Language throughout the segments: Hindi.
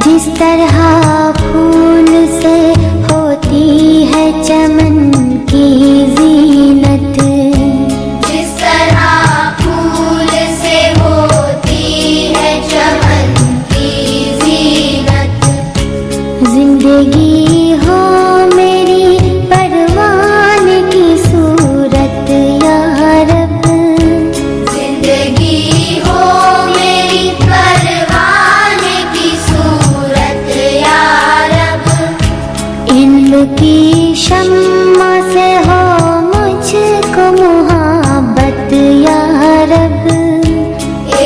जिस तरह फूल से होती है चमन की जीनत, जिस तरह फूल से होती है चमन की जीनत, जिंदगी हो मेरी परवान की सूरत या रब, जिंदगी हो मेरी परवान की सूरत या रब, इल्म की शम्मा से हो मुझको मुहब्बत या रब,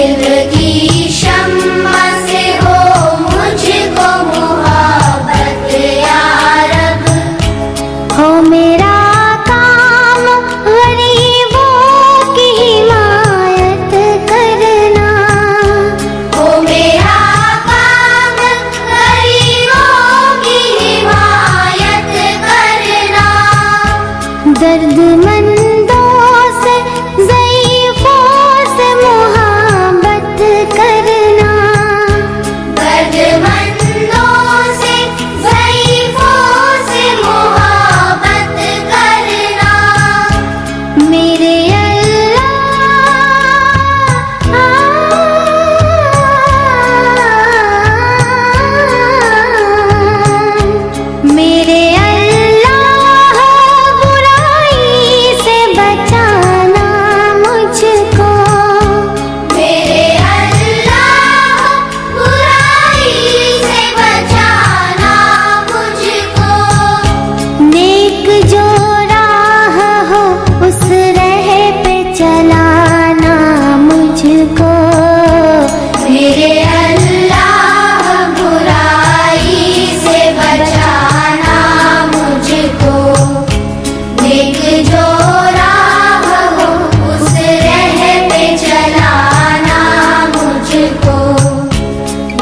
इल्म की शम्मा से हो मुझको मुहब्बत या रब, हो मेरा काम गरीबों की हिमायत करना, हो मेरा काम गरीबों की हिमायत करना, दर्दमंदों से ज़ईफ़ों से मुहब्बत करना, दर्दमंदों से ज़ईफ़ों से मुहब्बत करना, मेरे मेरे अल्लाह बुराई से बचाना मुझको, मेरे अल्लाह बुराई से बचाना मुझको, नेक जो राह हो उस राह पे चलाना मुझको, मेरे अल्लाह बुराई से बचाना मुझको, नेक जो राह हो उस राह पे चलाना मुझको,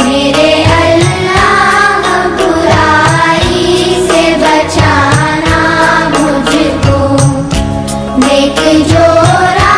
मेरे अल्लाह बुराई से बचाना मुझको, नेक जो राह